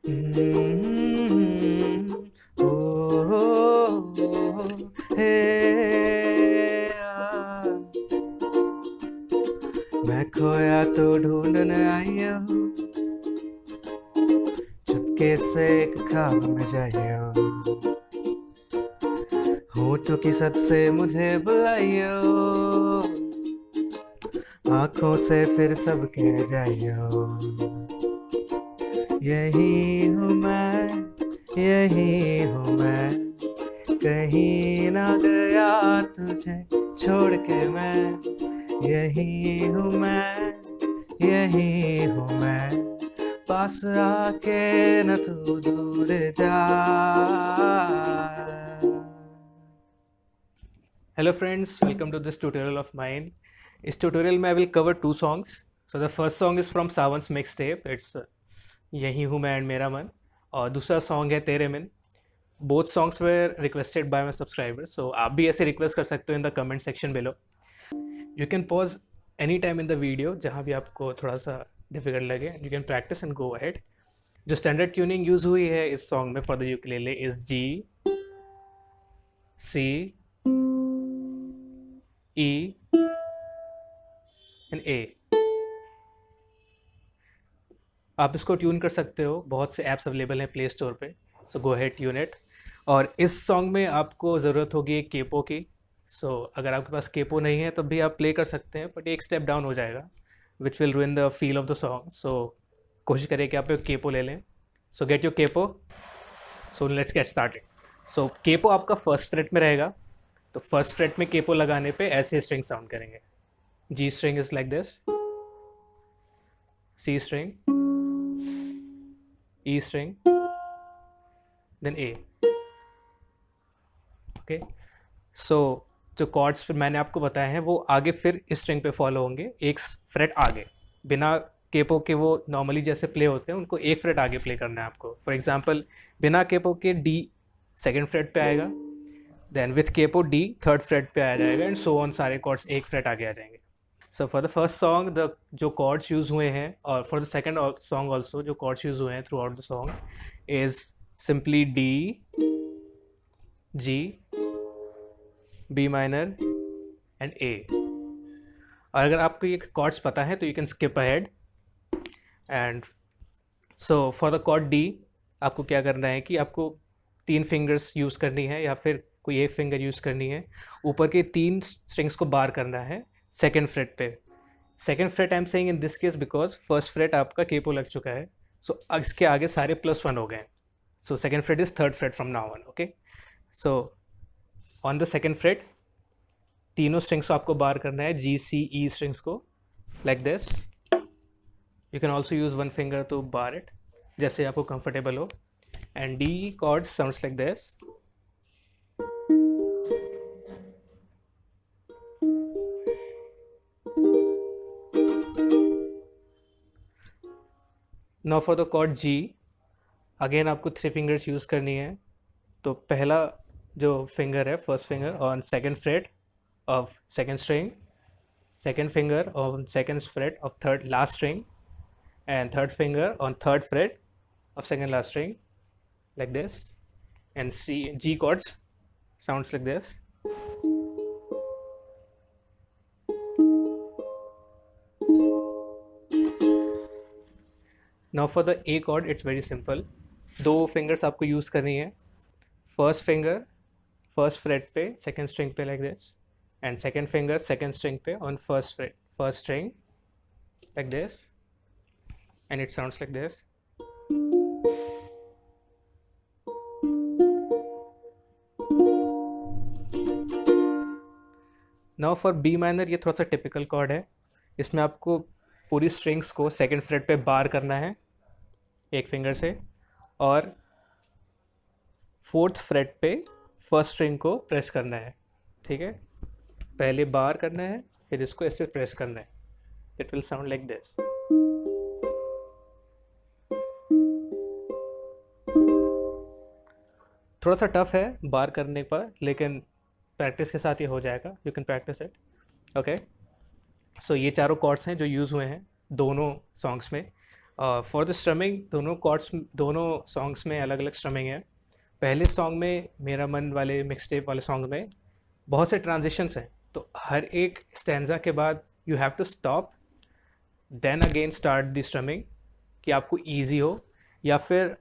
हम्म, ओ, हे, आ, मैं खोया तो ढूंढने आई हूँ, चुपके से एक ख्वाब में जाइयो, होठों की सद से मुझे बुलाइयो, आंखों से फिर सब कह जाइयो, यही हूँ मैं, यही हूँ मैं, कहीं ना गया तुझे छोड़ के मैं, यही हूँ मैं, यही हूँ मैं, पास आके न तू दूर जा। Hello friends, welcome to this tutorial of mine. इस tutorial में I will cover two songs. So the first song is from Sawan's mixtape. It's यही हूँ मैं and मेरा मन. और दूसरा song है तेरे मन. Both songs were requested by my subscribers. So आप भी ऐसे request कर सकते हो in the comment section below. You can pause any time in the video जहाँ भी आपको थोड़ा सा difficult लगे. You can practice and go ahead. जो standard tuning use हुई है इस song में for the ukulele is G, C, E and A. आप इसको ट्यून कर सकते हो, बहुत से ऐप्स अवेलेबल हैं प्ले स्टोर पे, सो गो हेड ट्यून इट। और इस सॉन्ग में आपको ज़रूरत होगी एक केपो की। सो अगर आपके पास केपो नहीं है तब भी आप प्ले कर सकते हैं, बट एक स्टेप डाउन हो जाएगा which will ruin the feel of the song. So कोशिश करिए कि आप एक केपो ले लें। So get your capo. So let's get started. So capo आपका फर्स्ट फ्रेट में रहेगा, तो फर्स्ट फ्रेट में केपो लगाने पे ऐसे स्ट्रिंग साउंड करेंगे। G string is like this, C string, E string, then A. Okay, so जो कॉर्ड्स फिर मैंने आपको बताए हैं वो आगे फिर इस स्ट्रिंग पे फॉलो होंगे, एक फ्रेट आगे। बिना केपो के वो नॉर्मली जैसे प्ले होते हैं उनको एक फ्रेट आगे प्ले करना है आपको। फॉर एग्जांपल बिना केपो के डी सेकंड फ्रेट पे आएगा, then with capo D third fret पे आ जाएगा, एंड सो ऑन, सारे कॉर्ड्स एक फ्रेट आगे आ जाएंगे। So for the first song the जो कॉर्ड्स यूज हुए हैं, और for the second song also जो कॉर्ड्स यूज हुए हैं throughout the song is simply D, G, B minor and A. और अगर आपको ये कॉर्ड्स पता है तो you can skip ahead. And so for the cord D आपको क्या करना है कि आपको तीन फिंगर्स यूज़ करनी है या फिर कोई एक फिंगर यूज़ करनी है, ऊपर के तीन स्ट्रिंग्स को बार करना है सेकेंड फ्रेट पे। Second freight I am saying in this case because first freight आपका केपो लग चुका है, सो इसके आगे सारे +1 हो गए। So second fret is third fret from now on. Okay, so on the second fret तीनों स्ट्रिंग्स को आपको बार करना है, जी सी ई स्ट्रिंग्स को, like this. You can also use one finger to bar it, जैसे आपको comfortable हो। And D chord sounds like this. Now for the chord G, again आपको 3 फिंगर्स यूज़ करनी है। तो पहला जो फिंगर है, first finger on second freight of second string, second finger on second fret of third last string, and third finger on third fret of second last string, like this. And C G chords sounds like this. Now for the A chord it's very simple. दो fingers आपको use करनी है। First finger first freight पे second string पे like this, and second finger second string पे on first fret first string like this, and it sounds like this. Now for B minor, ये थोड़ा सा typical cord है। इसमें आपको पूरी स्ट्रिंग्स को सेकेंड फ्रेट पे बार करना है एक फिंगर से, और फोर्थ फ्रेट पे फर्स्ट स्ट्रिंग को प्रेस करना है। ठीक है, पहले बार करना है फिर इसको ऐसे प्रेस करना है। It will sound like this. थोड़ा सा टफ है बार करने पर, लेकिन प्रैक्टिस के साथ ये हो जाएगा। You can practise it. Okay, so ये चारों कॉर्ड्स हैं जो यूज़ हुए हैं दोनों सॉन्ग्स में। फॉर द स्ट्रमिंग दोनों सॉन्ग्स में अलग अलग स्ट्रमिंग है। पहले सॉन्ग में मेरा मन वाले मिक्स टेप वाले सॉन्ग में बहुत से ट्रांजिशंस हैं, तो हर एक स्टैंजा के बाद you have to stop then again start the strumming, कि आपको ईजी हो। या फिर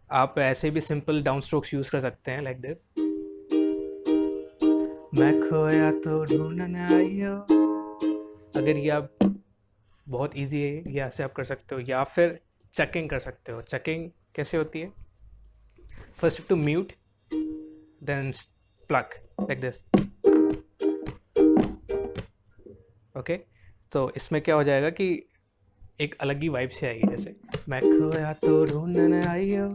आप ऐसे भी सिंपल डाउन स्ट्रोक्स यूज़ कर सकते हैं लाइक दिस, मैं खोया तो ढूंढने आई हो। अगर ये आप बहुत इजी है, ये ऐसे आप कर सकते हो। या फिर चेकिंग कर सकते हो। चेकिंग कैसे होती है? First to mute then plug like this. Okay, तो इसमें क्या हो जाएगा कि एक अलग ही वाइब से आएगी। जैसे मैं खोया तो ढूंढने आई हो,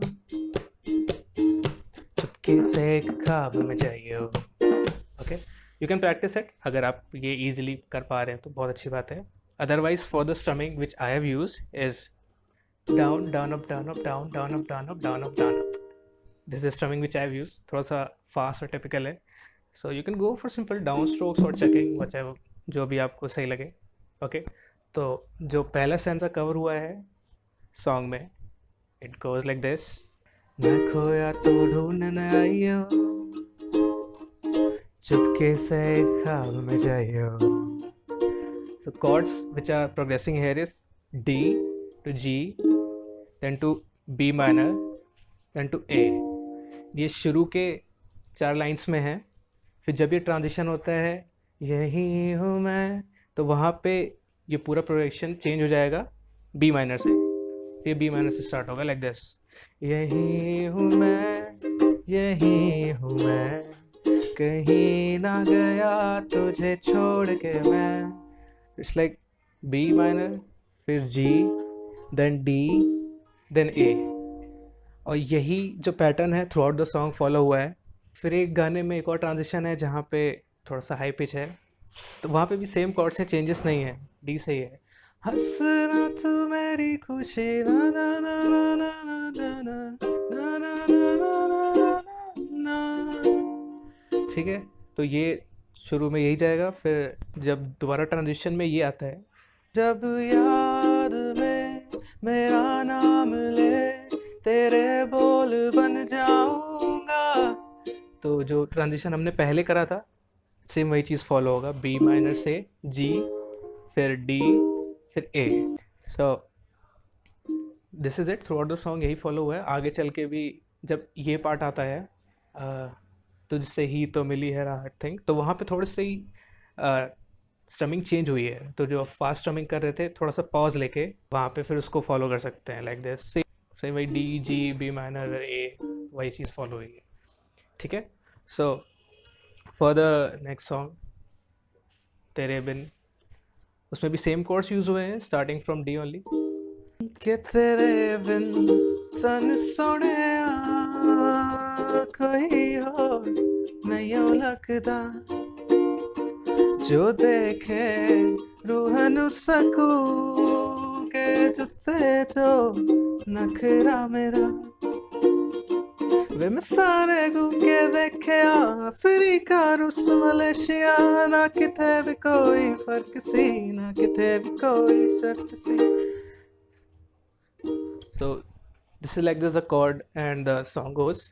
चुपके से एक ख्वाब में जाइए हो। Okay, you can practise it. अगर आप ये इजीली कर पा रहे हैं तो बहुत अच्छी बात है। Otherwise for the strumming which I have use is down down up down up down down up down up down up down up. This is strumming which I have use. थोड़ा सा फास्ट और typical है, so you can go for simple down strokes और checking whatever, जो भी आपको सही लगे। ओके, तो जो पहला सेंसा कवर हुआ है सॉन्ग में, इट गोज लाइक दिस, मैं खोया तो ढूंढने आई हो, चुपके से ख्वाब में जाइयो। So chords which are progressing here is D to G, then to B minor, then to A. ये शुरू के 4 लाइन्स में है। फिर जब ये ट्रांजिशन होता है यही हूँ मैं, तो वहाँ पे ये पूरा प्रोग्रेशन चेंज हो जाएगा बी माइनर से। ये बी माइनर से स्टार्ट होगा लाइक दिस, यही हूँ मैं, यही हूँ मैं, कहीं ना गया तुझे छोड़ के मैं। इट्स लाइक बी माइनर, फिर जी, देन डी, देन ए। और यही जो पैटर्न है through out the song follow हुआ है। फिर एक गाने में एक और ट्रांजिशन है जहाँ पे थोड़ा सा हाई पिच है, तो वहाँ पे भी सेम कॉर्ड्स हैं, चेंजेस नहीं है, डी से ही है। हंसना तू मेरी खुशी ना ना ना ना ना ना ना ना ना ना ना ना। ठीक है, तो ये शुरू में यही जाएगा। फिर जब दोबारा ट्रांजिशन में ये आता है, जब याद में मेरा नाम ले, तेरे बोल बन जाऊंगा। तो जो ट्रांजिशन हमने पहले करा था सेम वही चीज़ फॉलो होगा, बी माइनर से जी, फिर डी, फिर A. So this is it, throughout the song यही फॉलो हुआ है। आगे चल के भी जब ये पार्ट आता है तुझसे ही तो मिली है राहत थिंग, तो वहाँ पे थोड़ी सी स्ट्रमिंग चेंज हुई है। तो जो फास्ट स्ट्रमिंग कर रहे थे थोड़ा सा पॉज लेके वहाँ पे फिर उसको फॉलो कर सकते हैं लाइक दिस। सेम वही D G B minor A, वही चीज़ फॉलो हुई है। ठीक है, so for the next song Tere Bin, उसमें भी सेम कोर्स यूज हुए हैं स्टार्टिंग फ्रॉम डी ओनली। कि तेरे बिन सन सोने कोई हो नहीं लगता, जो देखे रूह नु सकू के जुते जो नखरा मेरा, वे मैं सारे घूम के देखे अफ्रीका रूस मलेशिया, ना किते भी कोई फर्क सी, ना किते भी कोई शर्त सी। तो this is like this the chord and the song goes.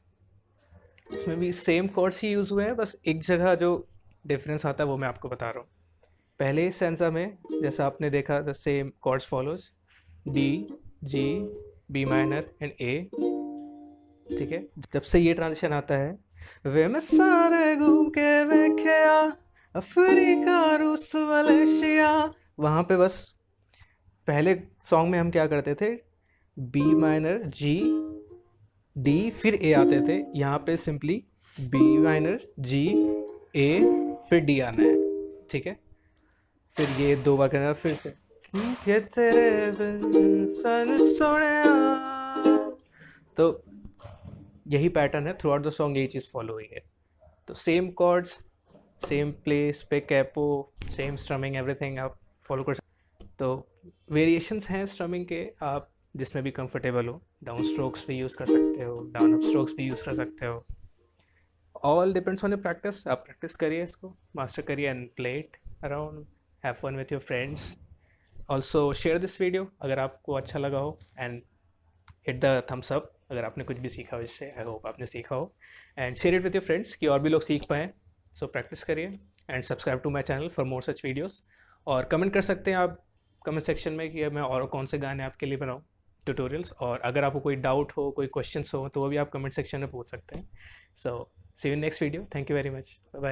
इसमें भी सेम कॉर्ड्स ही यूज़ हुए हैं, बस एक जगह जो डिफरेंस आता है वो मैं आपको बता रहा हूँ। पहले सेंसा में जैसा आपने देखा the same chords follows, D G B minor and A. ठीक है, जब से ये ट्रांजिशन आता है, वे मैं सारे घूम के वेख्या अफ्रीका रूस मलेशिया, वहाँ पे बस पहले सॉन्ग में हम क्या करते थे, बी माइनर जी डी फिर ए आते थे। यहाँ पे सिंपली बी माइनर जी ए फिर डी आना है। ठीक है, फिर ये 2 बार करना, फिर से ये तेरे बिन सन सोनिया। तो यही पैटर्न है थ्रू आउट द सॉन्ग, यही चीज़ फॉलो हुई है। तो सेम कॉर्ड्स, सेम प्लेस पे कैपो, सेम स्ट्रमिंग, एवरीथिंग आप फॉलो कर सकते। तो वेरिएशंस हैं स्ट्रमिंग के, आप जिसमें भी कंफर्टेबल हो। डाउन स्ट्रोक्स भी यूज़ कर सकते हो, डाउन अप स्ट्रोक्स भी यूज़ कर सकते हो। All depends on your practice. आप प्रैक्टिस करिए, इसको मास्टर करिए and play it around, have fun with your friends. Also share this video अगर आपको अच्छा लगा हो, and hit the thumbs up अगर आपने कुछ भी सीखा हो इससे। आई होप आपने सीखा हो, and share it with your friends कि और भी लोग सीख पाएँ। सो प्रैक्टिस करिए and subscribe to my channel for more such videos. और कमेंट कर सकते हैं आप कमेंट सेक्शन में कि मैं और कौन से गाने आपके लिए बनाऊँ ट्यूटोरियल्स, और अगर आपको कोई डाउट हो, कोई क्वेश्चंस हो, तो वो भी आप कमेंट सेक्शन में पूछ सकते हैं। So see you next video. Thank you very much. Bye bye.